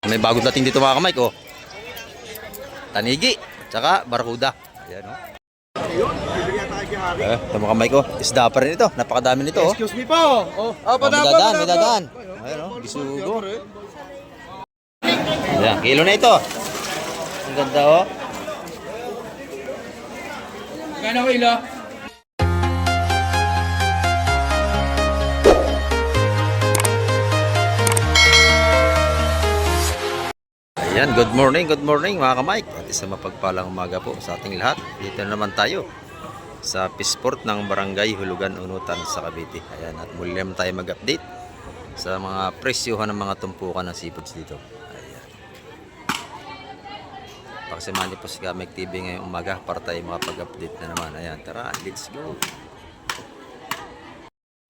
May bagong dating dito mga kamay ko. Tanigi, tsaka barakuda. Ayan o. Ito mga kamay ko. Isda pa rin ito. Napakadami nito. Excuse me po. May dadaan. Ayan o, bisugo. Ayan, kilo na ito. Ang ganda o. Gano'ng kilo? Ayan, good morning mga kamike. At isang mapagpalang umaga po sa ating lahat. Dito na naman tayo sa Pisport ng Barangay Hulugan, Unutan sa Cavite. Ayan, at muli naman tayo mag-update sa mga presyuhan ng mga tumpukan ng seafoods dito. Ayan. Pakisamahan niyo po si Kamike TV ngayong umaga para tayo makapag-update na naman. Ayan, tara, let's go.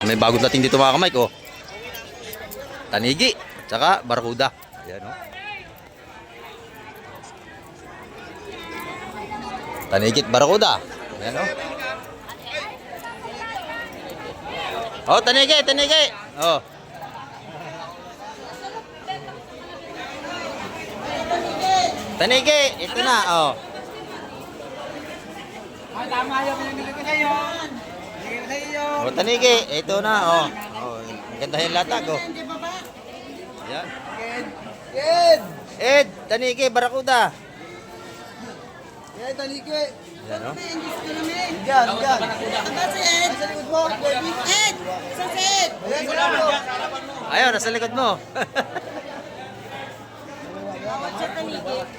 May bagong dating dito mga kamike, oh. Tanigi, tsaka barakuda. Ayan, oh. Tanigit barakuda. Ayan o. Oh, tanigi. Oh. Tanigi, ito na. Oh. Tama yung nilagay sa'yo. Oh, tanigi, ito na. Oh. Oh, ang ganda yung latag. Oh. Ayan. Ed, tanigi, barakuda. Talike. Ayan o. Yan. Ed! Sa Ed! Ayaw, nasa likod mo.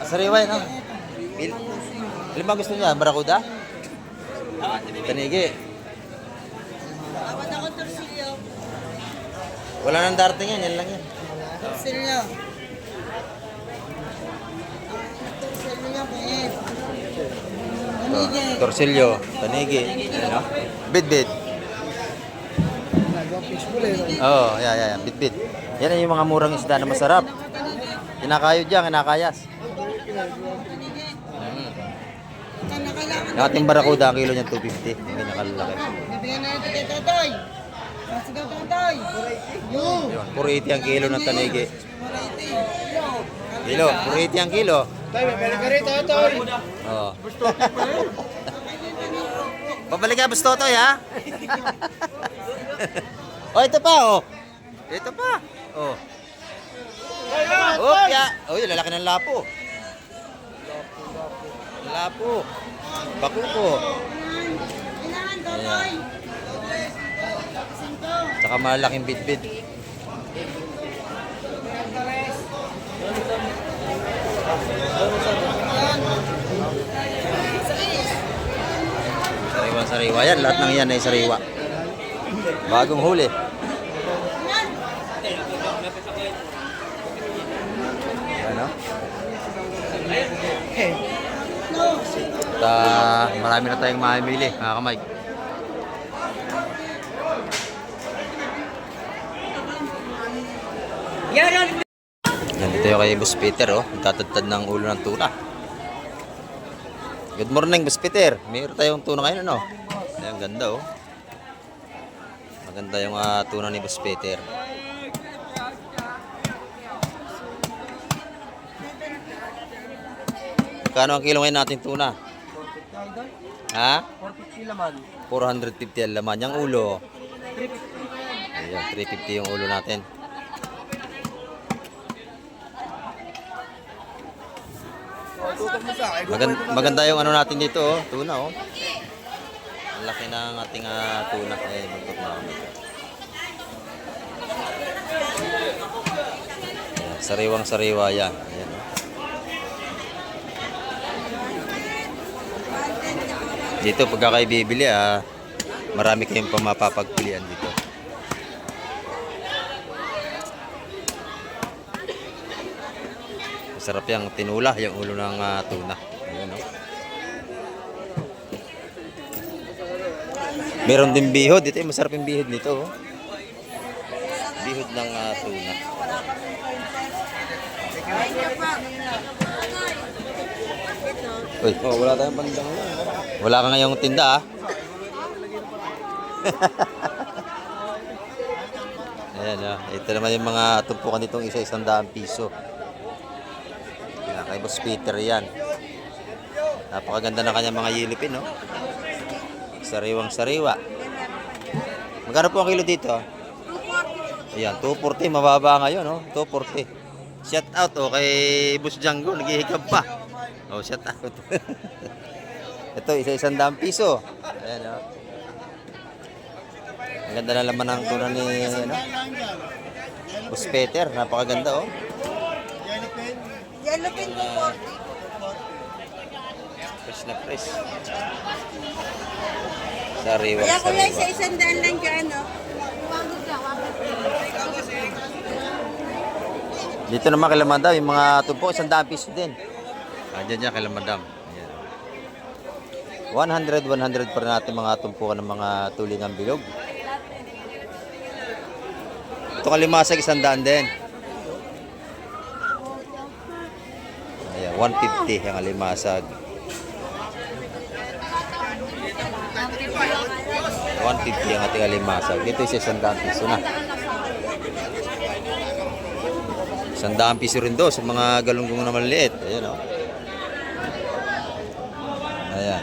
Sariwa yun, no? Ilan ba gusto niya? Barakuda? Tanigi. Awat ako torsilyo. Wala nang darating yan, yan lang yan. Torsilyo. Torsilyo nga po, Ed. Torsilyo, tanigi. Ano? Bit-bit. Oo, yan. Bit-bit. Yan ay yung mga murang isda na masarap. Kinakayo dyan, kinakayas. Yung ating barakuda, ang kilo niya 250. Hindi nakalalaki. Bibigyan na natin kay Totoy. Masigaw Totoy. Yun, 480 ang kilo ng tanigi. Kilo, 480 ang kilo. Tayo, balik ka rin, Totoy. Oo. Pabalik ka, Bustotoy, ha? Oh, ito pa, oh. Ito pa. Oh. Oh, ya. Oh, yung lalaki ng lapo. Lapo. Bakuko. Kailangan Totoy. Saka malaking bit-bit. Sariwa yan. Lahat ng yan ay sariwa. Bagong huli. Ano? At marami na tayong mamimili, mga kamay. Nandito yung kay Boss Peter, oh. Nagtatadtad ng ulo ng tuna. Good morning, Boss Peter. Mayroon tayong tuna ngayon, ano? Ayan, ganda, oh. Maganda yung tuna ni Boss Peter. Kano ang kilo ngayon natin tuna? Ha? 450 laman. 450 ang laman. Yung ulo. 350. Ayan, 350 yung ulo natin. Maganda yung ano natin dito, oh. Tuna, oh. Ang laki ng ating tuna. Buntot na kami. Ayan, sariwang-sariwa yan. Ayan, oh. Dito, pagka kayo bibili, marami kayong mapapagpilian dito. Masarap yung tinula, yung ulo ng tuna. Ayan, oh. Meron din bihod. Dito, masarap yung bihod nito, oh. Bihod ng tuna. Uy. Oh, wala tayong pandang. Wala ka ngayong tinda, ah. Ayan, ah. Ito naman yung mga tumpukan nitong isa-100 piso. Kay Boss Peter yan. Napakaganda ng kanyang mga yilipin, no? Sariwang sariwa. Magkano po ang kilo dito? 240. Ayan, 240. Mababa ngayon, no? 240. Shout out, oh, kay Boss Django. Naghihikab pa. Oh, shout out. Ito, isa-100 piso. Ayan, oh. Ang ganda na laman ng tuna ni, ano? Boss Peter. Napakaganda, oh. Yellow pin 240. Fresh na fresh. Sariwang Kaya kuya, sariwa. isa 100 lang dyan, no? Dito naman kay Madam, yung mga tumpo, 100 piso din. Andiyan dyan kay Madam. Ayan. 100 pa rin natin mga tumpukan ng mga tulingang bilog. Ito kalimasag, 100 din. Ayan, 150 ang kalimasag. 150 ang ating kalimasag. Dito is 100 piso na. 100 piso rin do sa mga galunggong na maliliit. Ayan, oh. Ayan.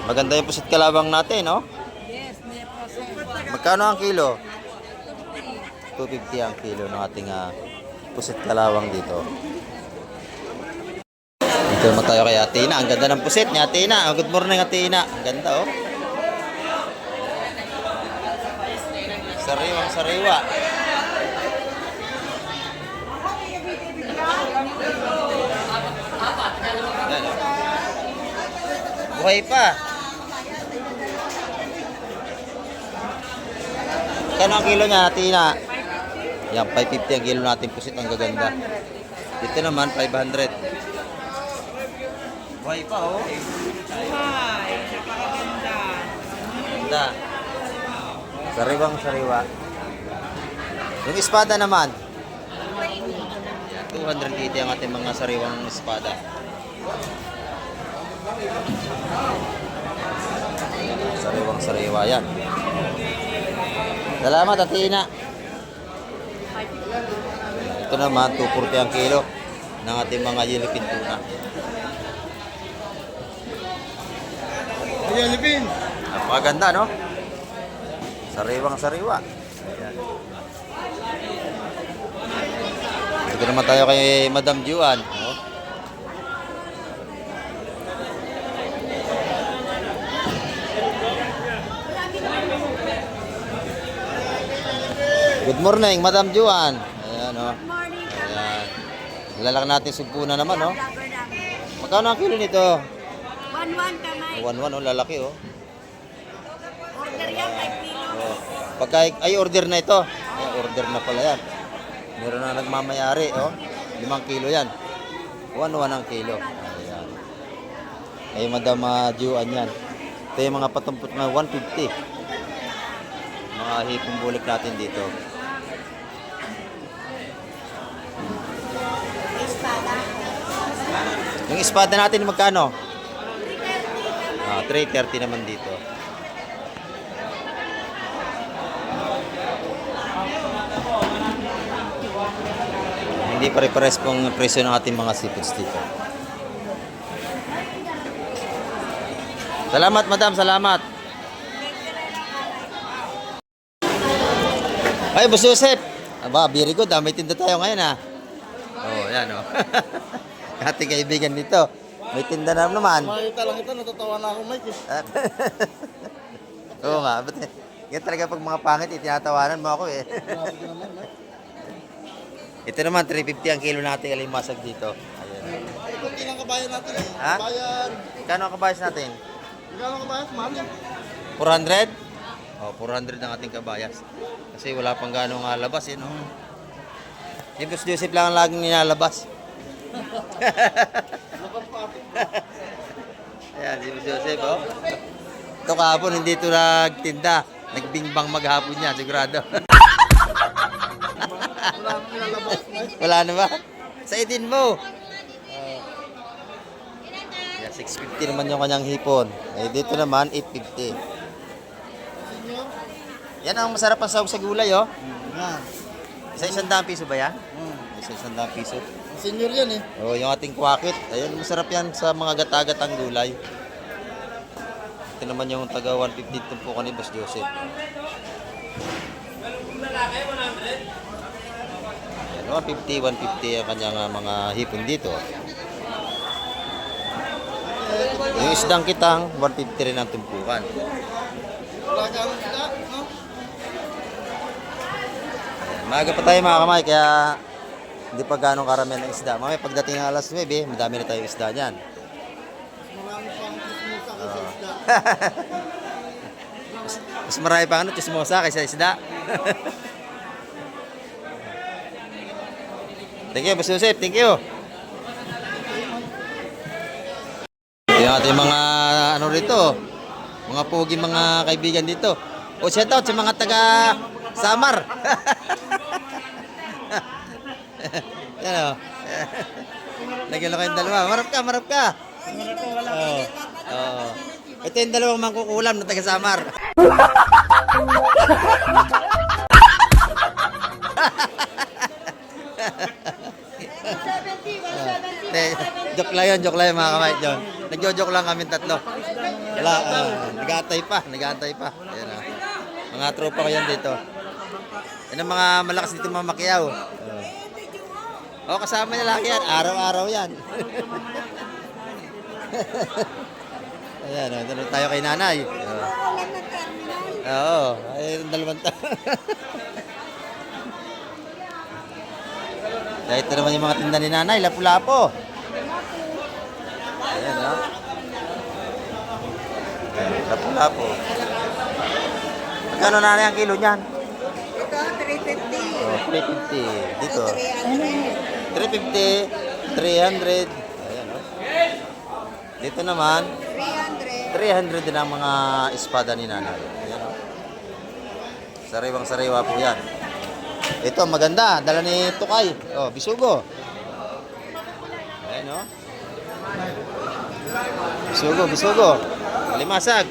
Maganda yung pusit kalabang natin, no? Yes, may process. Magkano ang kilo? 250 ang kilo ng ating pusit kalawang dito. Dito naman tayo kay Atina. Ang ganda ng pusit ni Atina. Good morning, Atina. Ang ganda, oh. Sariwang sariwa. Yan, oh. Buhay pa. Kano ang kilo niya, Tina? Yan, 550 ang kilo natin pusit. Ang gaganda. Dito naman, 500. Buhay pa, oh. Hi, napakaganda. Ganda. Sariwang sariwa. Yung espada naman. Yan, 280 ang ating mga sariwang espada. Sariwang sariwa yan. Salamat, Atina. Ito naman, 240 ang kilo ng ating mga yelipin tuna. Yelipin. Napakaganda, no? Sariwang sariwa. Ayan. Dito naman tayo kay Madam Juan. Oh. Good morning, Madam Juan. Ayan, oh. Morning, Ayan. Lalaki natin sugpuna naman, oh. vlogger namin. Magkano ang kilo nito? 1-1 kamay. 1-1, oh. Lalaki, oh. Order yan, 5 kilo. Oh. Pagka, ay, order na ito. Ay, order na pala yan. Meron na nagmamayari, oh. 5 kilo yan. 1-1 ang kilo. Ayan. Ay, Madam Juan yan. Ito yung mga patumpot na 150. Mga hipong bulik natin dito. Yung espada natin magkano? 330 naman dito. Hindi pare-pares pong presyo ng ating mga seafoods dito. Salamat, Madam. Salamat. Ay, Boss Joseph. Aba, very good. May tinda tayo ngayon, ha? Oh, yan, oh. Ating kaibigan dito. May tinda na naman. Makita lang ito, natatawa na ako, Mike. Oo nga. Ba't yan talaga pag mga pangit, itinatawanan mo ako, eh. Grabe ka naman, Mike. Ito naman, 350 ang kilo natin alimasag dito. Ayan. Ay, kunti lang kabayan natin, eh. Ha? Kabayan. Kano ang kabayas natin? Magkano kabayan? Mahal yan. 400? Oh, 400 ang ating kabayas. Kasi wala pang gano'ng labas, eh, no? Si Boss Joseph lang ang laging nilalabas. Ayan, si Boss Joseph, oh. Ito kahapon, hindi ito nagtinda. Nagbingbang maghapon niya, sigurado. Wala akong nilalabas, Mike. Wala na ba? Sa edin mo. Yeah, 650 naman yung kanyang hipon. Eh, dito naman, 850. Yan ang masarap ang sahog sa gulay, oh. Yan. Isa 100 piso ba yan? Isa 100 piso. Senior yan eh. Oh, yung ating kwakit. Ayan, masarap yan sa mga gatagatang gulay. Ito naman yung taga 150 tumpukan ni Boss Joseph. Ayan, 150 ang kanyang mga hipon dito. Yung isdang kitang, 150 rin ang tumpukan. Wala ka lang sila, no? Maaga pa tayo mga kamay, kaya hindi pa ganong karamihan ng isda. Mamaya pagdating ng alas 9, madami na tayong isda niyan. Marami pang kismusa kaysa isda. Mas marami pa chismosa kaysa isda. Thank you, Boss Joseph. Thank you. Ito yung ating mga ano rito. Mga pogi mga kaibigan dito. O shout out sa mga taga Samar. Yan o. Lagyan lang kayong dalawa. Marap ka, marap ka. Oo. Oo. Ito yung dalawang mangkukulam na taga Samar. Joke lang yun mga kamay. Nagjo-joke lang kami tatlo. Wala, nag-aantay pa. Ayan, mga tropa ko yan dito. Yan ang mga malakas dito mga Makiyaw. Kasama nila yan. Araw-araw yan. Ayan, doon tayo kay nanay. Oo, ayun dalawang taon. Dahil ito naman yung mga tinda ni nanay, lapu-lapo. Ayan, ha? Lapu-lapo. Magkano nanay ang kilo niyan? Ito, 350. Oh, 350. Dito. 350, 300. Ayan, oh. Dito naman, 300 din ang mga espada ni nanay. Ayan, oh. Sariwang-sariwa po yan. Ito, maganda. Dala ni Tukay. Oh, bisugo. Ayan, oh. Bisugo. Limasag.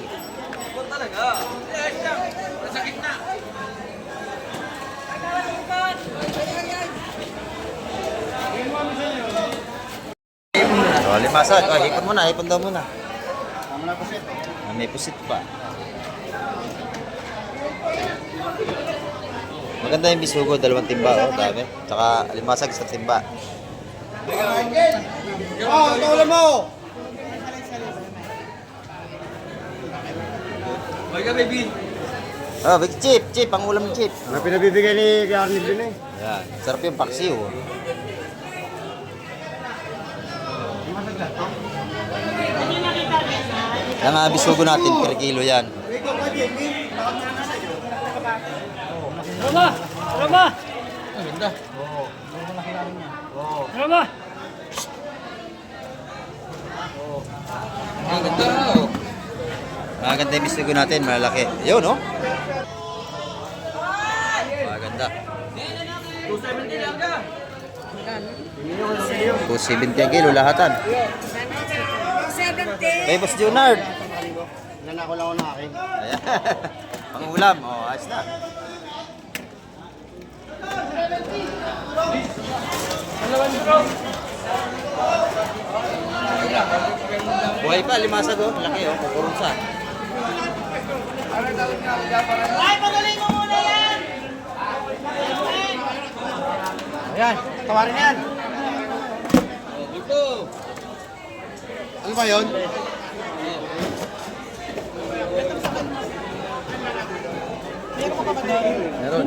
Oh, limasag. Oh, hipon daw muna. May pusit pa. Maganda yung bisugo, 2 timba, oh, dami. Tsaka limasag, 1 timba. Tawala mo! Oh, big chip, ang ulam ng chip. Ano pinabibigay ni Arnil din eh? Yan, sarap yung paksiw. Yung bisugo natin, per kilo yan. Roma! Ang ganda. Roma! Ang ganda, oh. Maganda yung bisugo natin, malaki. Yun, no? Maganda. 270 ang kilo, lahatan. 70. Kay Boss Junard. Nanako lang ako na akin. Ayan. Pang ulam, oh, ayos na. Buhay pa, limasag, oh. Laki, oh. Kurunsa. Ay, pagaling mo muna yan! Ayan, tawarin yan. Ano ba yun? Meron.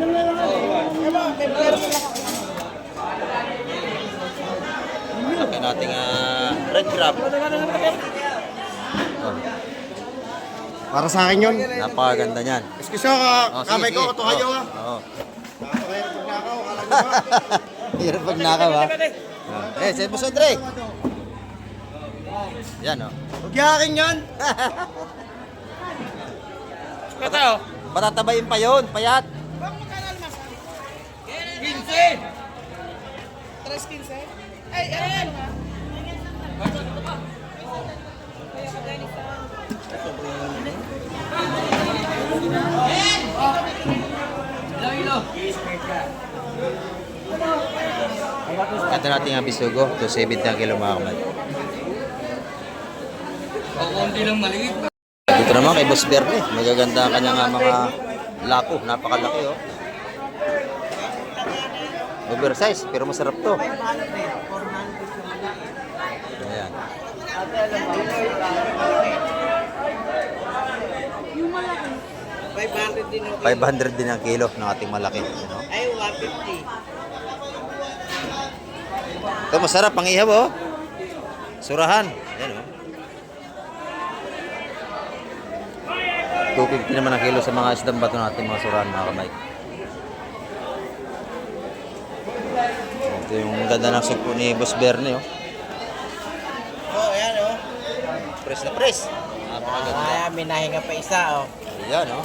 Laki nating red crab. Oh, Para sa akin yun. napakaganda niyan. Excuse ka, Oh, sige, kamay ko, sige. katuhayo ha. Oo. Napakahirap magnakaw, akala nyo ba? Hirap pag nakaw, ha? Eh, si Boss Andre. Yan, oh. Huwag yakin yan. Patatabayin pa yun, payat. 15. 3.15. Ay, ano nga? Ito natin ang bisugo. 270 ang kilo mga kamay. Dito naman kay Boss Berne. Magaganda ang kanyang mga lako. Napakalaki oh. Oversize pero masarap to. Ayan. 500 din ako. 500 din ang kilo ng ating malaki. Ano? Ay, 150. Ito masarap pang ihaw oh. Surahan. Ayan oh. 250 naman ang kilo sa mga isdang bato natin mga surahan mga kamay. Ito yung ganda ng sugpo ni Boss Berne oh. Oh, ayan oh. Press na press. Napakaganda. Ay, may nahinga pa isa oh. Ayan oh.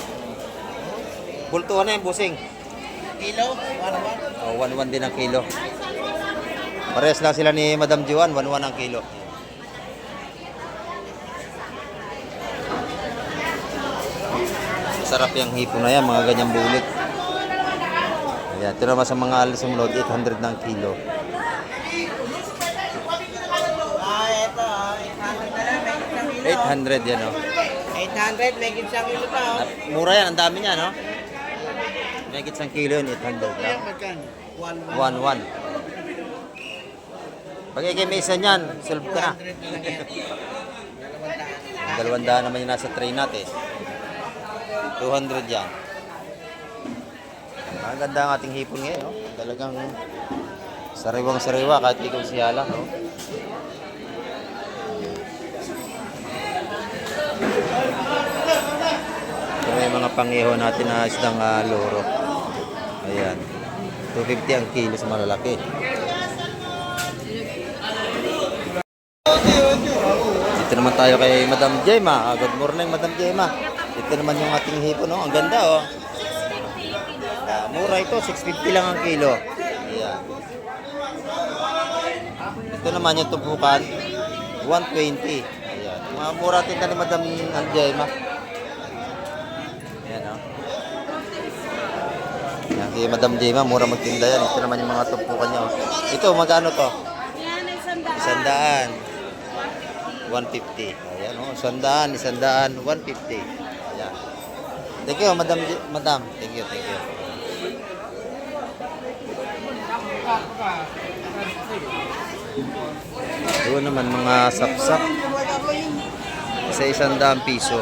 Bultuhan na yung busing. Kilo, 1 Oh, 1-1 din ang kilo. Parehas lang sila ni Madam Juan, 1-1 ang kilo. Sarap yung hipon na yan, mga ganyang bulik. Ayan, ito naman sa mga alasong load, 800 ng kilo. Ah, ito oh. 800 na lang, may isang kilo. 800 yan oh. 800, may isang kilo pa oh. Mura yan, ang dami niya no? May isang kilo yun, 800 lang. Magkano? 1-1. Pag ikay may isa niyan, solve ka na. 200 na lang yan. 200 naman yung nasa tray natin. 200 yan. Ang ganda ang ating hipon ngayon, no? Talagang sariwang-sariwa kahit ikaw siya lang, no? Ito may mga pangyaw natin na isdang loro. Ayan. 250 ang kilo sa malalaki. Dito naman tayo kay Madam Jema. Good morning, Madam Jema. Ito naman yung ating hipon, no? Ang ganda, oh. Mura ito, 650 lang ang kilo. Ayan. Ito naman yung tumpukan, 120. Ayan. Mga mura tinda ni Madam Jema. Ayan, oh. Ayan, kay Madam Jema, mura magtinda yan. Ito naman yung mga tumpukan niya, oh. Ito, magkano to? Yan, 100. 150. Ayan, oh. 100, 150. Ayan. Thank you, Madam. Thank you, thank you. Doon naman mga sapsap. Sa 100 piso.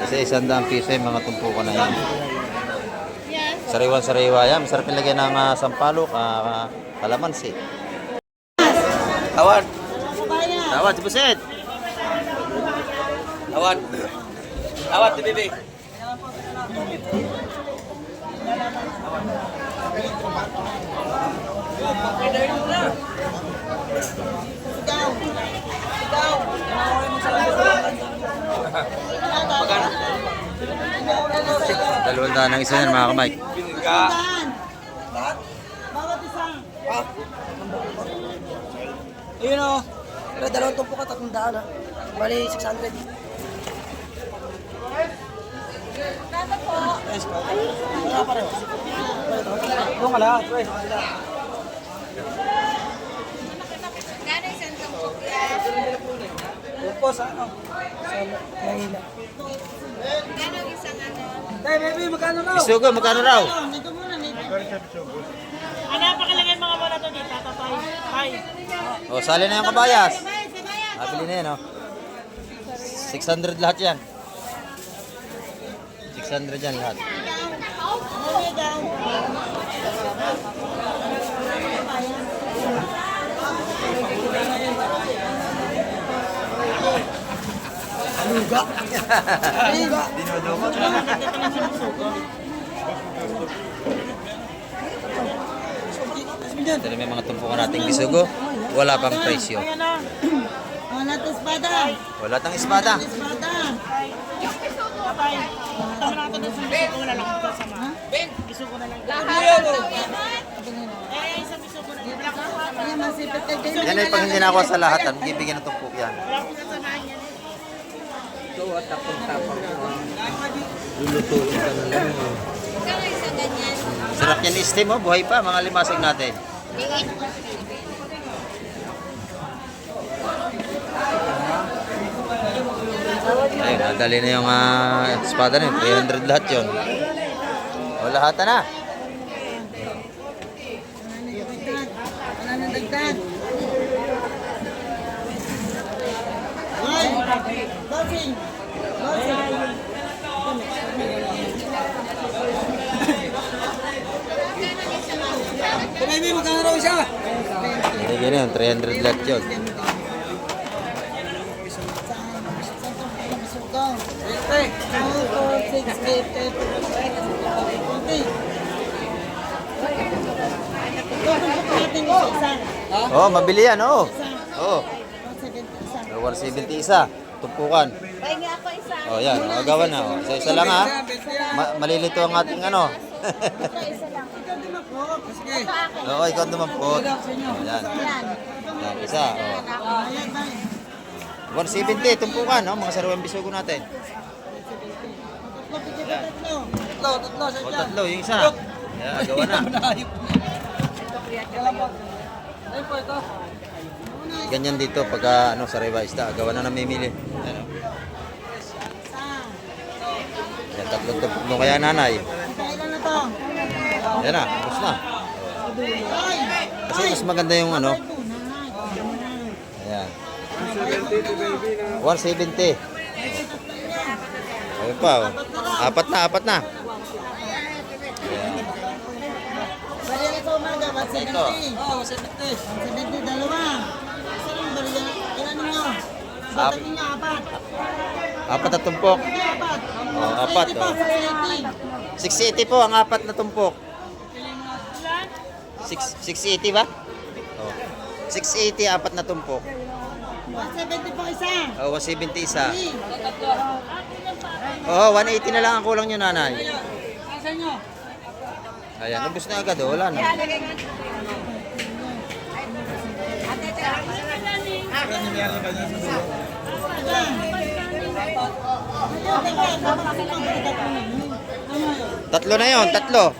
Sa 100 piso yung mga tumpukan na yan. Sariwan-sariwa yan. Masarap yung lagyan ng sampalok, kalamansi. Tawad. Tawad, si Buset. Tawad. Tawad, si Bibi. Dalawang daan ang isa yan mga kamay. Bawat isang. Ayun o. Pero dalawang tumpo ka, 300 ha. Bali, 600. Kata po. Yes, pa. Wala pa rin. Doon ka lahat, pre. Gano'y isang tampok? Tumpo sa ano? Sa Manila. Gano'y isang ano? Tay, baby, magkano na? Bisugo, magkano raw? Dito muna, dito. Ano pakalagay mga bola to dito? Tatay. Tay. O, sali na yung kabayas. Nabili na yan, o. 600 lahat yan. 600 yan lahat. Aluga. Aluga. Dinudukot. Ito na may mga tumpukan nating bisugo. Wala pang presyo. Ayan na. Wala natin espada. Wala tang espada. Espada. Tatay. Tama natin doon sa bisig ko. Wala lang ito sama. piso ko na lang. Isang piso ko na lang. Yan ay pag hindi nakuha sa lahat, bibigyan ng tumpok yan. Wala ko sasamahan yan. Sarap yan steam, oh. Buhay pa, mga limasag natin. Ayun, nadali na yung espada na yun. 300 lahat yun. O, lahat na. Baby, magkano raw siya? Hindi ganyan, 300 lahat yun. Oh, mabili yan, oh. Oh. 170 isa. Tumpukan. Oh, yan. Oh, gawan na. Oh. Isa-isa lang, ha. Malilito ang ating ano. Oo, ikaw naman po. Yan. Yan, isa. Oh. 170, tumpukan, no? Mga saruang bisugo natin. O, tatlo, yung isa. Yan, gawa na. Ganyan dito pagka ano, sariwa isda, gawa na namimili. Yan, oh. Yan, tatlong tumpok mo kaya nanay. Yan na, tapos na. Kasi mas maganda yung ano. Ayan. 170. Ayun pa, oh. Apat na. Ayan. Ito. Apat na tumpok. Oh, apat. Oh. 680 po ang apat na tumpok. 680 ba? Oh. 680 apat na tumpok. 170 po isa. Oh, 170 isa. Oh, 180 na lang ang kulang nyo, nanay. Ayan, ubos na agad. Oh, wala na. Tatlo na yon, tatlo.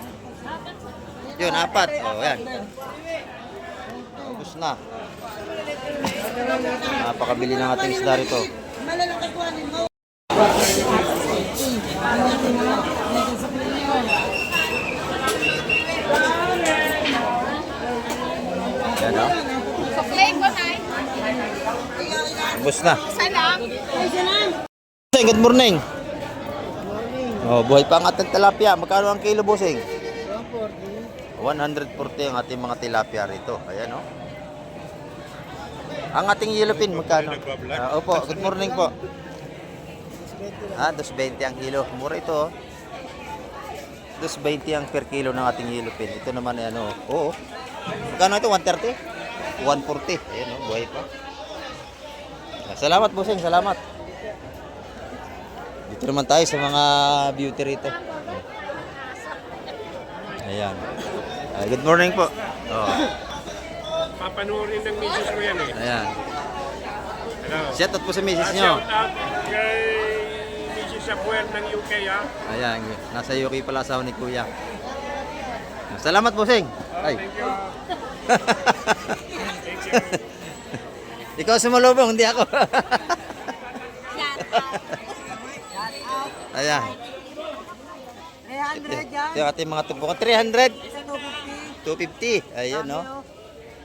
Yun, apat. Oh, yan. Ubos na. Napakabili ng ating isda rito. Yan, oh. Ubos na. Good morning. Oh, buhay pa ang ating tilapia. Magkano ang kilo, bossing? 140 ang ating mga tilapia rito. Ayan, oh. Ang ating yellowfin, magkano? Opo, good morning po. 220 ang kilo. Mura ito, oh. 220 ang per kilo ng ating yellowfin. Ito naman, ano, oo. Magkano ito? 130? 140. Ayan, oh, buhay pa. Salamat, bossing. Salamat. Dito naman tayo sa mga beauty rito. Ayan. Good morning po. Oh. Papanoorin ng misis ko yan eh. Ayan. Hello. Shout out po sa misis nyo. Shout out kay Mrs. Sapuel ng UK ha. Ayan. Nasa UK pala asawa ni Kuya. Salamat, bossing. Ay. Thank you. Ikaw sumalubong, hindi ako. Ayan. 300 yan. Ito yung ating mga tumpukan. 300. 250. 250. Ayan, no?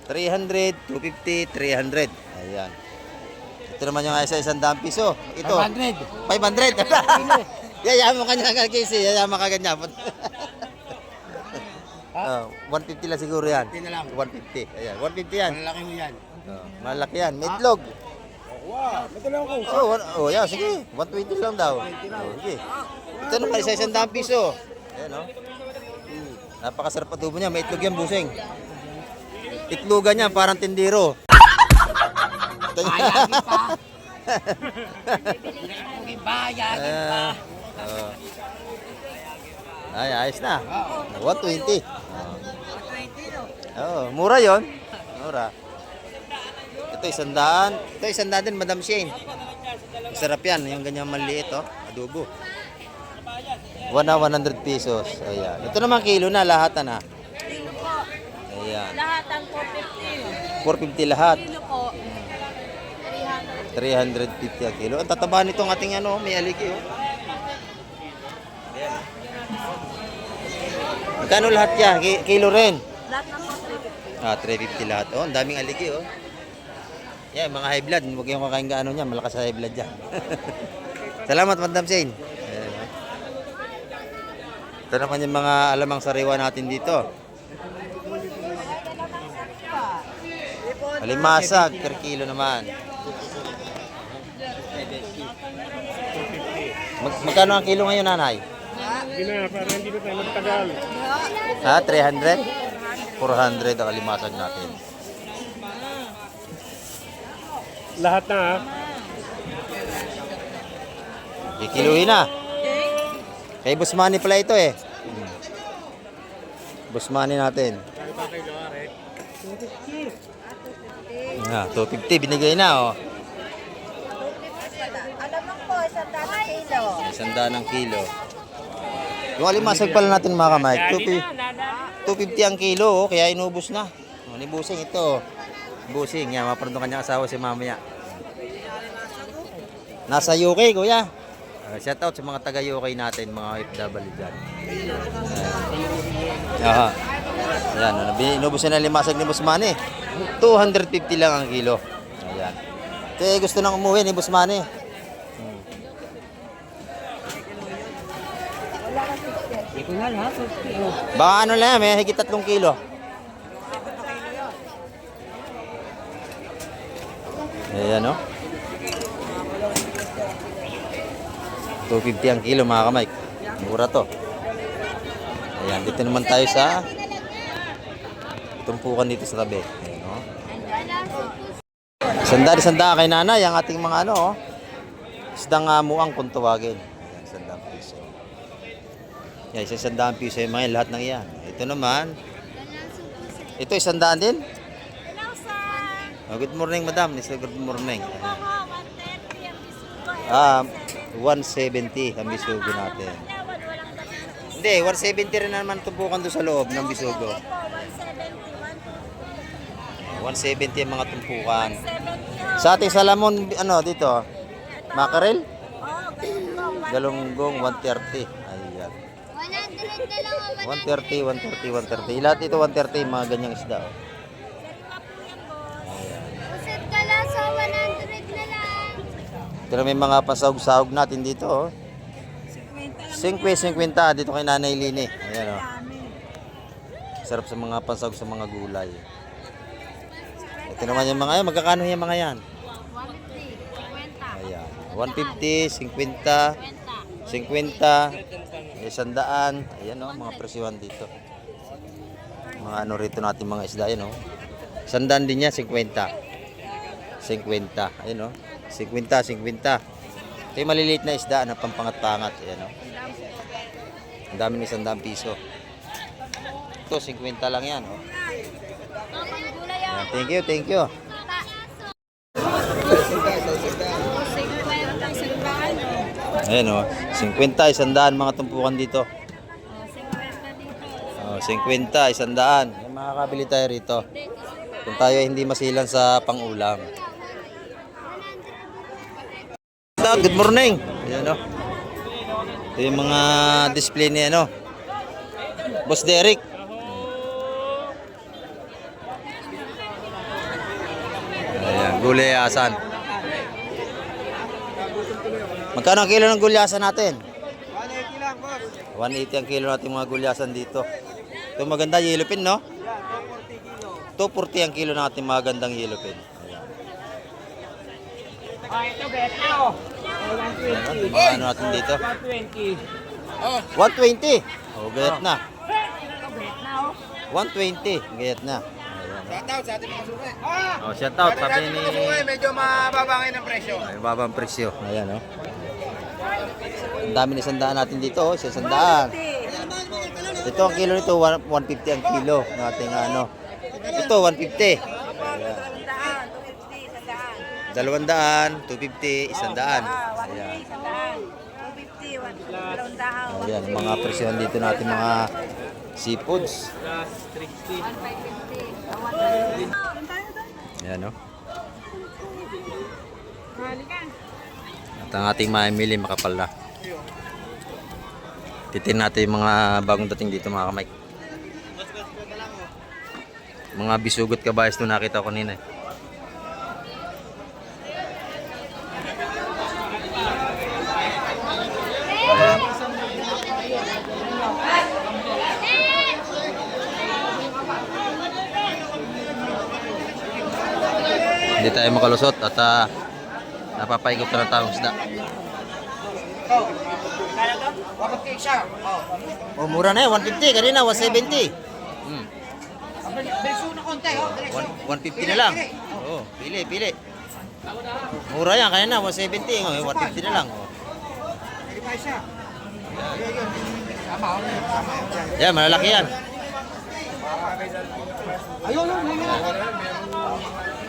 300, 250, 300. Ayan. Ito naman yung isa isang daang piso. Ito. 500. 500. Yayaman ka niya kasi. Yayaman ka ganyan. 150 lang siguro yan. 150. Ayan, 150 yan. Malaki mo yan. Malaki yan. May itlog. Wow, madala ko. Yeah, sige. 120 lang daw. Sige. Ito naman, isa isang daang piso. Ayan, no? Napakasarap adobo niya. May itlog yan, busing. Itlogan niya, parang tindiro. Bayagin pa. Bayagin pa. Ay, ayos na. 120. Oh, mura yon. Mura. Ito 100. Ito 100 din, Madam Shane. Masarap yan, yung ganyang maliit, oh. Adobo. 100 pesos. Ayan. Ito naman kilo na, lahat na. Kilo po. Ayan. Lahat ang 450. 450 lahat. Kilo po. 350 ang kilo. Ang tataba nitong ating ano, may aligi, oh. Ayan. Magkano lahat yan? Kilo rin. Lahat ng po 350. 350 lahat. Oh, ang daming aligi, oh. Yan, mga high blood. Huwag yung kakain ka ano niya. Malakas sa high blood dyan. Salamat, Madam Shane. Ayan. Ito naman yung mga alamang sariwa natin dito. Alimasag, per kilo naman. Magkano ang kilo ngayon, nanay? Hindi na, para hindi na tayo magtagal. 300? 400 ang alimasag natin. Lahat na ha. Kikiluhin na. Kay Busmani pala ito eh. Busmani natin. 250 binigay na oh. Alam mo po, 100 kilo. 100 ng kilo. Yung alimasag pala natin mga kamay, 250 ang kilo oh, kaya inubos na. Oh, ni Busing ito. Busing, yan, mapanood ng kanyang asawa si mamaya. Nasa UK, kuya. Shout out sa mga taga UK natin, mga OFW dyan. Aha. Ayan, inubos na limasag ni Busmani. 250 lang ang kilo. Ayan. Kaya gusto nang umuwi ni Busmani. Baka ano lang, may higit 3 kilo. Ayan o. 250 ang kilo mga kamay. Mura to. Ayan, dito naman tayo sa tumpukan dito sa tabi. Ayan o. Sanda kay nanay ang ating mga ano o. Isdang muang kung tawagin. Ayan, 100 piso. Yan, 100 piso yung mga lahat ng yan. Ito naman. Ito 100 din? Oh, good morning, madam. Good morning. 170 ang bisugo natin. Hindi, 170 rin naman tumpukan doon sa loob ng bisugo. 170 ang mga tumpukan. Sa ating salamon, ano dito? Mackerel? Galunggong 130. Ayan. 130. Lahat ito 130, mga ganyang isda. Oh. Uset ka lang sa 100 na lang. Pero may mga pasahog-sahog natin dito, oh. 50 dito kay Nanay Lini. Ayan, oh. Sarap sa mga pasahog sa mga gulay. Ito naman yung mga yan. Magkakano yung mga yan? 150, 50. Ayan. 150, 50, 50, 100. Ayan, oh, mga presyuhan dito. Mga ano rito natin mga isda, yan, oh. 100 din niya, 50. 50. Ayan, oh. 50. Ito yung maliliit na isda na pampangat-pangat. Ayan, oh. Ang dami ni 100 piso. Ito, 50 lang yan, oh. Ayan, thank you. Ayan, oh. 50, 100 mga tumpukan dito. 50, 100. May makakabili tayo rito. Kung tayo hindi masilan sa pang-ulam. Good morning. Ayan, oh. Ito yung mga display ni ano, Boss Derek. Ayan, gulayasan. Magkano ang kilo ng gulyasan natin? 180 lang, boss. 180 ang kilo natin mga gulyasan dito. Ito maganda yellow pin, no? 240 ang kilo natin mga gandang yellow pin. Ito, Betao. Ayan, mga ano natin dito? 120. 120. Oh, gayat na. 120, gayat na. Shoutout sa ating mga suki. Oh, shout out sabi ni Medyo mababa ngayon ang presyo. ay babang presyo. Ayan, oh. Ang dami ni sandaan natin dito, oh, 100. Ito ang kilo nito, 150 ang kilo ng ating ano. Ito, 150. Ayan. 200, 250, 100. Ayan. Ayan, mga presyohan dito natin mga seafoods. Ayan, no? At ang ating mamimili makapal na. Titin natin yung mga bagong dating dito mga kamay. Mga bisugot kabayas to nakita ko kanina. Hindi tayo makalusot at napapaikot na ng taong isda. Oh, mura na yan, 150 kanina, 170. 150 na lang. Oh, pili. Mura yan kanina, 170, 150 na lang. Oh. Yan, malalaki yan.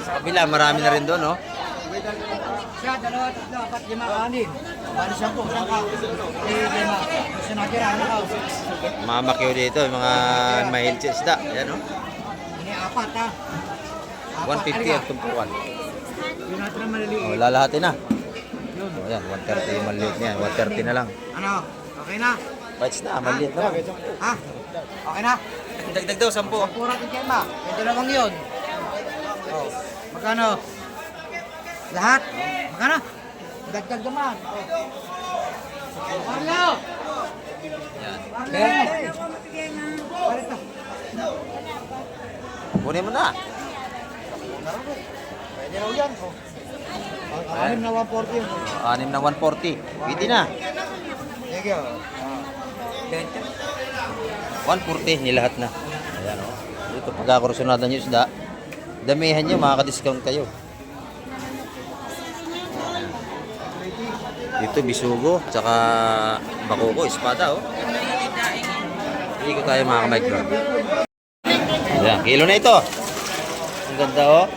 Sa kabila, marami na rin doon, no? Siya, 2, 3, 4, 5, 6. Bali 10, sangka. 5. Gusto natira, ano? Mga makyo dito, mga mahil sa isda. Yan, no? Ini 4 ha. 150 ang tumpukan. Yung natira maliliit. Oh, lalahati na. Oh, yan, 130 yung maliit niyan. 130 na lang. Ano? Okay na? Bites na, maliit na lang. Ha? Okay na? Dagdag daw, 10. Pura din kayo ba? Ito lamang yun. Oh. Magkano? Lahat? Magkano? Dagdag naman. Marlo! Yan. Marlo! Kunin mo na. Pwede raw yan. Anim na 140 yun. 6 na 140. Pwede na. Thank you. 140 nilahat na. Ayan, o. Dito pagkakursunatan nyo isda, damihan nyo, makaka-discount kayo. Dito bisugo, tsaka bakoko, espada, oh. Hindi ko tayo mga kamay-bro. Ayan, kilo na ito. Ang ganda, oh.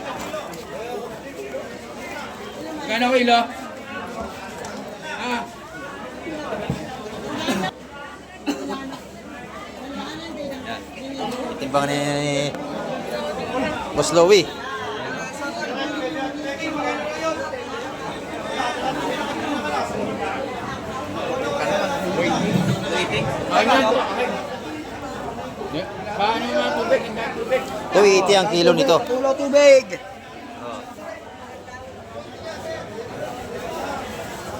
Gano'ng kilo? Timbang ni Boss Louie. Paano yung tubig? Ito, 80 ang kilo nito. Tulo tubig!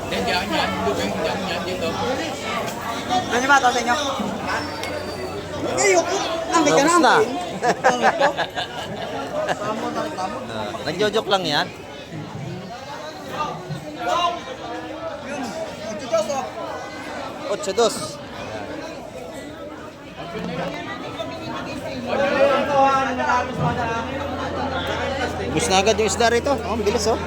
Diyan dito. Ano ba ito sa inyo? Ngayon, nambay ka Ubus na. namin. Nagjo-joke lang yan. Ocho dos. Ubus na agad yung isda rito. Oh, ang bilis, oh.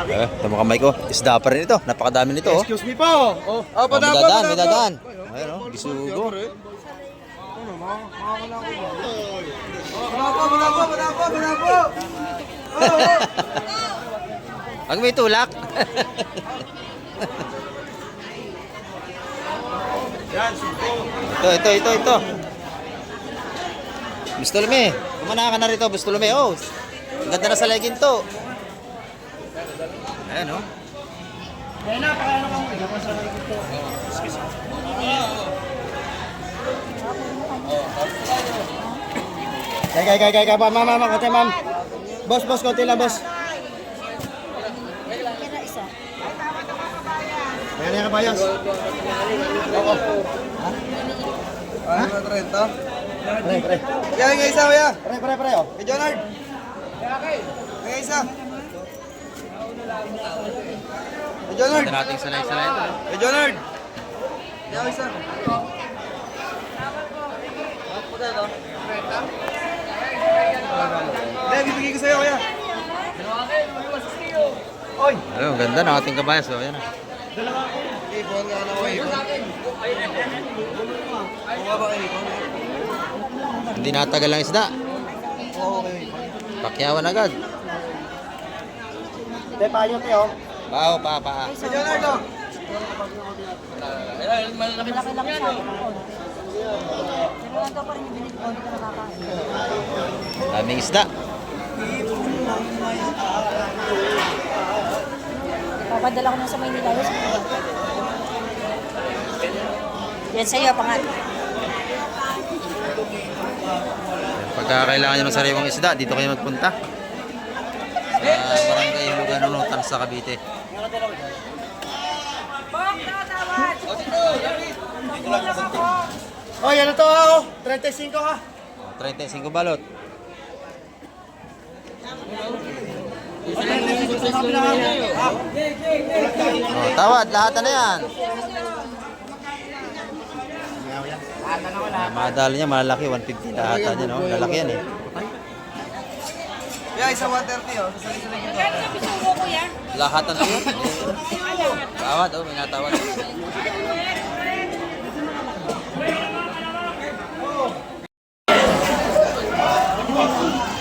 Ito mga kamay ko. Isda pa rin ito. Napakadami nito, oh. Excuse me po. Oh, May dadaan. Ayun, oh. Bisugo. Binapo! Pag may tulak. Ito. Bustulume. Kumana ka na rito, Bustulume. Oh, ang ganda na sa legin to. Ayan, oh. Kaya, ma'am, konti, ma'am. Boss, konti lang, boss. Ayan na kabayas. Ha? 30? Pre. Yan, nga isa, kuya. Pre, oh. Kay Jonard. Nga isa. Kay Jonard. Ganda nating salay-salay ito. Kay Jonard. Yan, isa. Hindi, bibigay ko sa'yo, kuya. Ayun, ganda ng ating kabayas. Oh, ayan. Hindi natagal ang isda. Pakyawan agad. Te, payo te, oh. Pao, pa. Malaki lang sa akin. Pero ito pa rin yung binili ko, hindi ka nakakain. Daming isda. Papadala ko na sa Maynila yun. Yan sa'yo, pangat. Pagka kailangan nyo ng sariwang isda, dito kayo magpunta. Sa Barangay Hulugan, Unutan sa Cavite. Oh, yan na to, oh. 35 ha. 35 balot. Oh, tawad, lahat na yan. Madali niya, malaki, 150 lahat niya, no? Lalaki yan eh. Yeah, isa 130 oh. Sasali-sali ko. Lahat na yun. Tawad, oh, may natawad.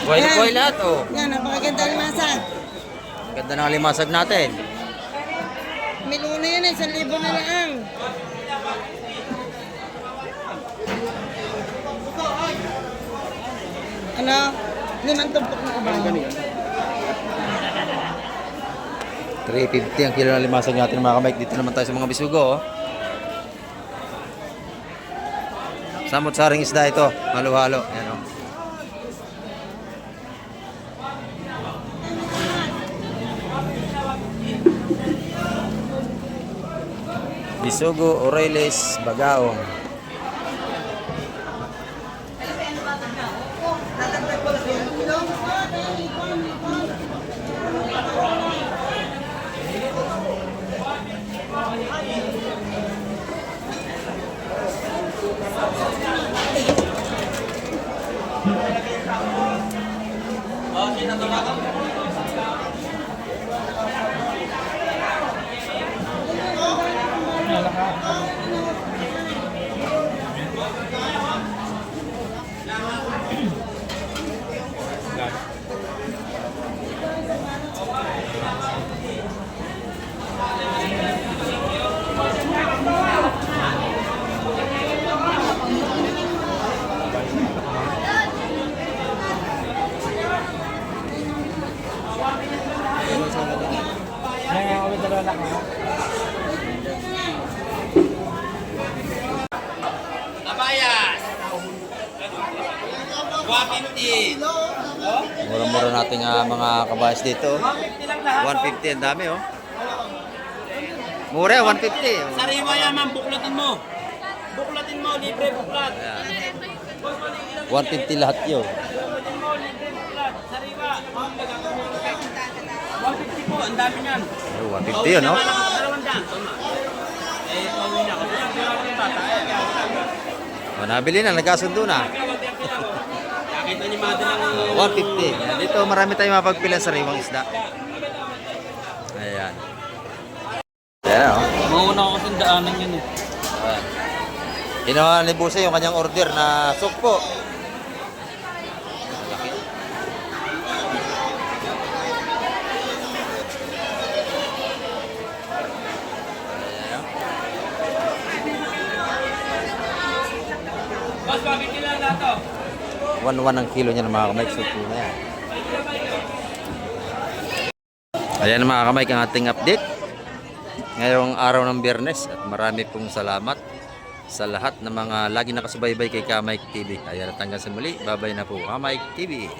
Buhay lahat, oh. Yan, napakaganda ng masag. Ganda ng limasag natin. Miluna yun eh, 1,000 na lang. Ano? 5 tumpok na ba? 350 ang kilo ng limasag natin, mga kamay. Dito naman tayo sa mga bisugo, oh. Samot-saring isda ito, halo-halo. Ayan, oh. Bisugo, Oreles, Bagaong. Mura-mura nating mga kabayas dito. 150 ang dami, oh. Mura, 150. Oh. Sariwa yaman, buklatin mo. Buklatin mo, libre buklat. Ayan. 150 lahat yun. Buklatin mo, libre buklat. Sariwa. 150 po, ang dami niyan. Oh, 150 yun, no? Oh, nabili na, nagkasundo na. Nakita ni Mother ng 150. Dito marami tayong mapagpila sa sariwang isda. Ayan. Ayan, oh. Mauna ako sa daanan yun eh. Ayan. Kinuha ni Busa yung kanyang order na sukpo. Malaki. Ayan, oh. Boss, bakit kailan lahat to? 1-1 ang kilo niya ng mga kamay. Sukpo na yan. Ayan mga kamay, ang ating update ngayong araw ng Biyernes, at marami pong salamat sa lahat ng mga lagi nakasubaybay kay Kamay TV. Ayan, at hanggang sa muli, babay na po Kamay TV.